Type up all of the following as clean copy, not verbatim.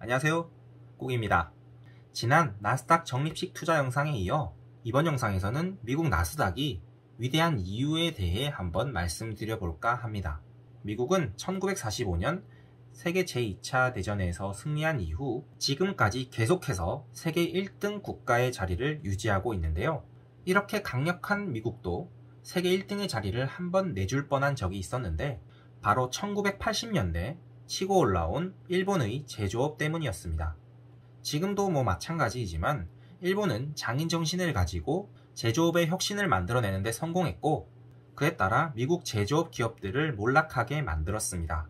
안녕하세요, 꾹입니다. 지난 나스닥 적립식 투자 영상에 이어 이번 영상에서는 미국 나스닥이 위대한 이유에 대해 한번 말씀드려볼까 합니다. 미국은 1945년 세계 제2차 대전에서 승리한 이후 지금까지 계속해서 세계 1등 국가의 자리를 유지하고 있는데요. 이렇게 강력한 미국도 세계 1등의 자리를 한번 내줄 뻔한 적이 있었는데 바로 1980년대 치고 올라온 일본의 제조업 때문이었습니다. 지금도 마찬가지이지만 일본은 장인 정신을 가지고 제조업의 혁신을 만들어내는 데 성공했고, 그에 따라 미국 제조업 기업들을 몰락하게 만들었습니다.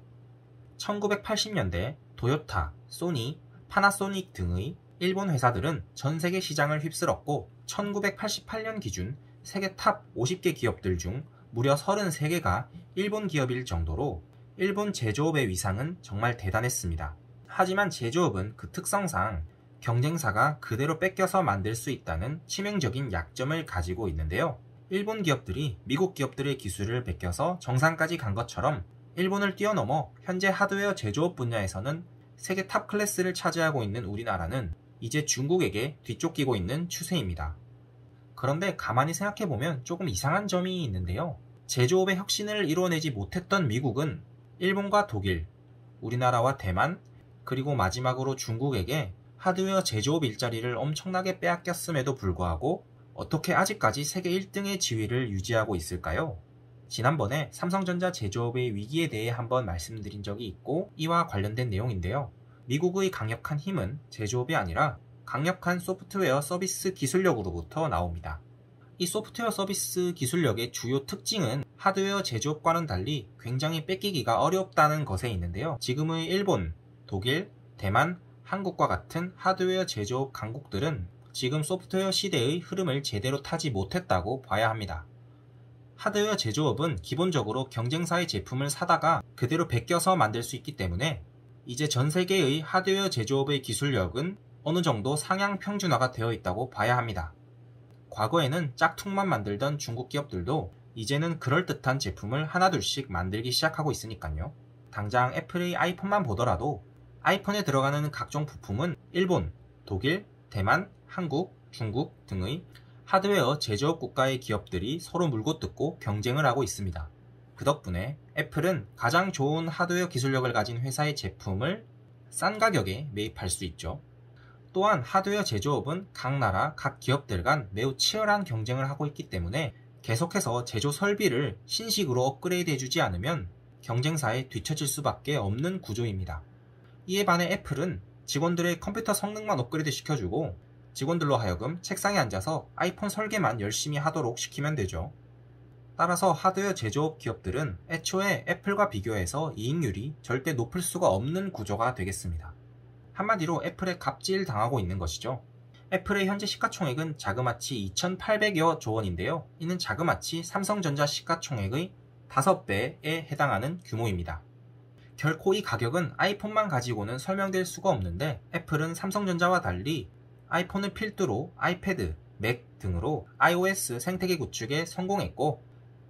1980년대 도요타, 소니, 파나소닉 등의 일본 회사들은 전 세계 시장을 휩쓸었고 1988년 기준 세계 탑 50개 기업들 중 무려 33개가 일본 기업일 정도로 일본 제조업의 위상은 정말 대단했습니다. 하지만 제조업은 그 특성상 경쟁사가 그대로 뺏겨서 만들 수 있다는 치명적인 약점을 가지고 있는데요. 일본 기업들이 미국 기업들의 기술을 베껴서 정상까지 간 것처럼 일본을 뛰어넘어 현재 하드웨어 제조업 분야에서는 세계 탑 클래스를 차지하고 있는 우리나라는 이제 중국에게 뒤쫓기고 있는 추세입니다. 그런데 가만히 생각해보면 조금 이상한 점이 있는데요. 제조업의 혁신을 이뤄내지 못했던 미국은 일본과 독일, 우리나라와 대만, 그리고 마지막으로 중국에게 하드웨어 제조업 일자리를 엄청나게 빼앗겼음에도 불구하고 어떻게 아직까지 세계 1등의 지위를 유지하고 있을까요? 지난번에 삼성전자 제조업의 위기에 대해 한번 말씀드린 적이 있고 이와 관련된 내용인데요. 미국의 강력한 힘은 제조업이 아니라 강력한 소프트웨어 서비스 기술력으로부터 나옵니다. 이 소프트웨어 서비스 기술력의 주요 특징은 하드웨어 제조업과는 달리 굉장히 뺏기기가 어렵다는 것에 있는데요. 지금의 일본, 독일, 대만, 한국과 같은 하드웨어 제조업 강국들은 지금 소프트웨어 시대의 흐름을 제대로 타지 못했다고 봐야 합니다. 하드웨어 제조업은 기본적으로 경쟁사의 제품을 사다가 그대로 베껴서 만들 수 있기 때문에 이제 전 세계의 하드웨어 제조업의 기술력은 어느 정도 상향 평준화가 되어 있다고 봐야 합니다. 과거에는 짝퉁만 만들던 중국 기업들도 이제는 그럴듯한 제품을 하나둘씩 만들기 시작하고 있으니까요. 당장 애플의 아이폰만 보더라도 아이폰에 들어가는 각종 부품은 일본, 독일, 대만, 한국, 중국 등의 하드웨어 제조업 국가의 기업들이 서로 물고 뜯고 경쟁을 하고 있습니다. 그 덕분에 애플은 가장 좋은 하드웨어 기술력을 가진 회사의 제품을 싼 가격에 매입할 수 있죠. 또한 하드웨어 제조업은 각 나라, 각 기업들 간 매우 치열한 경쟁을 하고 있기 때문에 계속해서 제조 설비를 신식으로 업그레이드 해주지 않으면 경쟁사에 뒤처질 수밖에 없는 구조입니다. 이에 반해 애플은 직원들의 컴퓨터 성능만 업그레이드 시켜주고 직원들로 하여금 책상에 앉아서 아이폰 설계만 열심히 하도록 시키면 되죠. 따라서 하드웨어 제조업 기업들은 애초에 애플과 비교해서 이익률이 절대 높을 수가 없는 구조가 되겠습니다. 한마디로 애플에 갑질 당하고 있는 것이죠. 애플의 현재 시가총액은 자그마치 2,800여 조 원인데요. 이는 자그마치 삼성전자 시가총액의 5배에 해당하는 규모입니다. 결코 이 가격은 아이폰만 가지고는 설명될 수가 없는데 애플은 삼성전자와 달리 아이폰을 필두로 아이패드, 맥 등으로 iOS 생태계 구축에 성공했고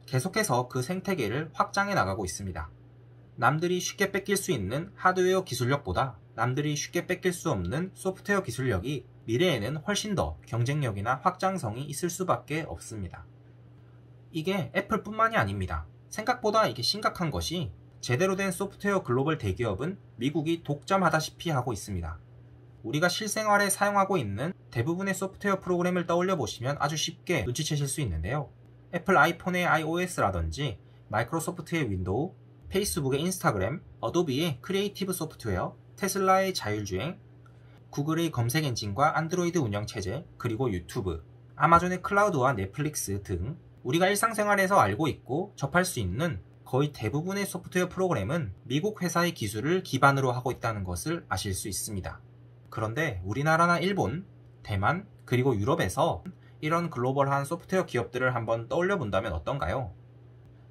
계속해서 그 생태계를 확장해 나가고 있습니다. 남들이 쉽게 뺏길 수 있는 하드웨어 기술력보다 남들이 쉽게 뺏길 수 없는 소프트웨어 기술력이 미래에는 훨씬 더 경쟁력이나 확장성이 있을 수밖에 없습니다. 이게 애플뿐만이 아닙니다. 생각보다 이게 심각한 것이 제대로 된 소프트웨어 글로벌 대기업은 미국이 독점하다시피 하고 있습니다. 우리가 실생활에 사용하고 있는 대부분의 소프트웨어 프로그램을 떠올려 보시면 아주 쉽게 눈치채실 수 있는데요. 애플 아이폰의 iOS라든지 마이크로소프트의 윈도우, 페이스북의 인스타그램, 어도비의 크리에이티브 소프트웨어, 테슬라의 자율주행, 구글의 검색 엔진과 안드로이드 운영체제, 그리고 유튜브, 아마존의 클라우드와 넷플릭스 등 우리가 일상생활에서 알고 있고 접할 수 있는 거의 대부분의 소프트웨어 프로그램은 미국 회사의 기술을 기반으로 하고 있다는 것을 아실 수 있습니다. 그런데 우리나라나 일본, 대만, 그리고 유럽에서 이런 글로벌한 소프트웨어 기업들을 한번 떠올려 본다면 어떤가요?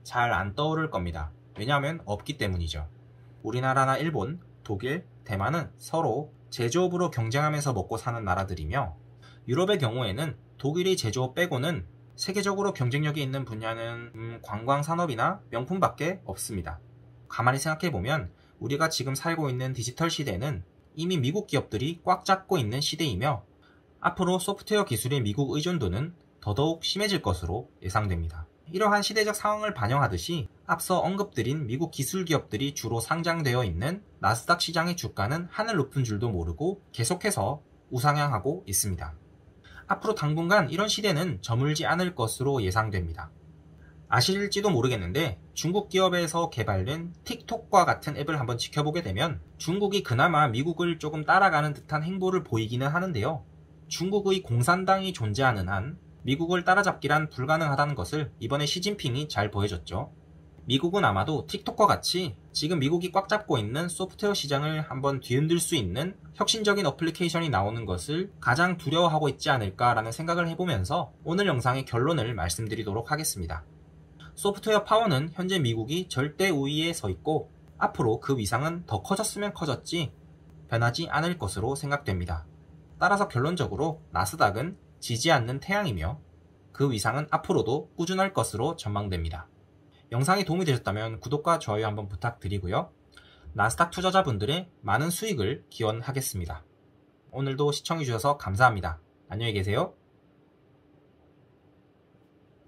잘 안 떠오를 겁니다. 왜냐하면 없기 때문이죠. 우리나라나 일본, 독일, 대만은 서로 제조업으로 경쟁하면서 먹고 사는 나라들이며 유럽의 경우에는 독일의 제조업 빼고는 세계적으로 경쟁력이 있는 분야는 관광산업이나 명품밖에 없습니다. 가만히 생각해보면 우리가 지금 살고 있는 디지털 시대는 이미 미국 기업들이 꽉 잡고 있는 시대이며 앞으로 소프트웨어 기술의 미국 의존도는 더더욱 심해질 것으로 예상됩니다. 이러한 시대적 상황을 반영하듯이 앞서 언급드린 미국 기술 기업들이 주로 상장되어 있는 나스닥 시장의 주가는 하늘 높은 줄도 모르고 계속해서 우상향하고 있습니다. 앞으로 당분간 이런 시대는 저물지 않을 것으로 예상됩니다. 아실지도 모르겠는데 중국 기업에서 개발된 틱톡과 같은 앱을 한번 지켜보게 되면 중국이 그나마 미국을 조금 따라가는 듯한 행보를 보이기는 하는데요. 중국의 공산당이 존재하는 한 미국을 따라잡기란 불가능하다는 것을 이번에 시진핑이 잘 보여줬죠. 미국은 아마도 틱톡과 같이 지금 미국이 꽉 잡고 있는 소프트웨어 시장을 한번 뒤흔들 수 있는 혁신적인 어플리케이션이 나오는 것을 가장 두려워하고 있지 않을까라는 생각을 해보면서 오늘 영상의 결론을 말씀드리도록 하겠습니다. 소프트웨어 파워는 현재 미국이 절대 우위에 서 있고 앞으로 그 위상은 더 커졌으면 커졌지 변하지 않을 것으로 생각됩니다. 따라서 결론적으로 나스닥은 지지 않는 태양이며 그 위상은 앞으로도 꾸준할 것으로 전망됩니다. 영상이 도움이 되셨다면 구독과 좋아요 한번 부탁드리고요. 나스닥 투자자분들의 많은 수익을 기원하겠습니다. 오늘도 시청해주셔서 감사합니다. 안녕히 계세요.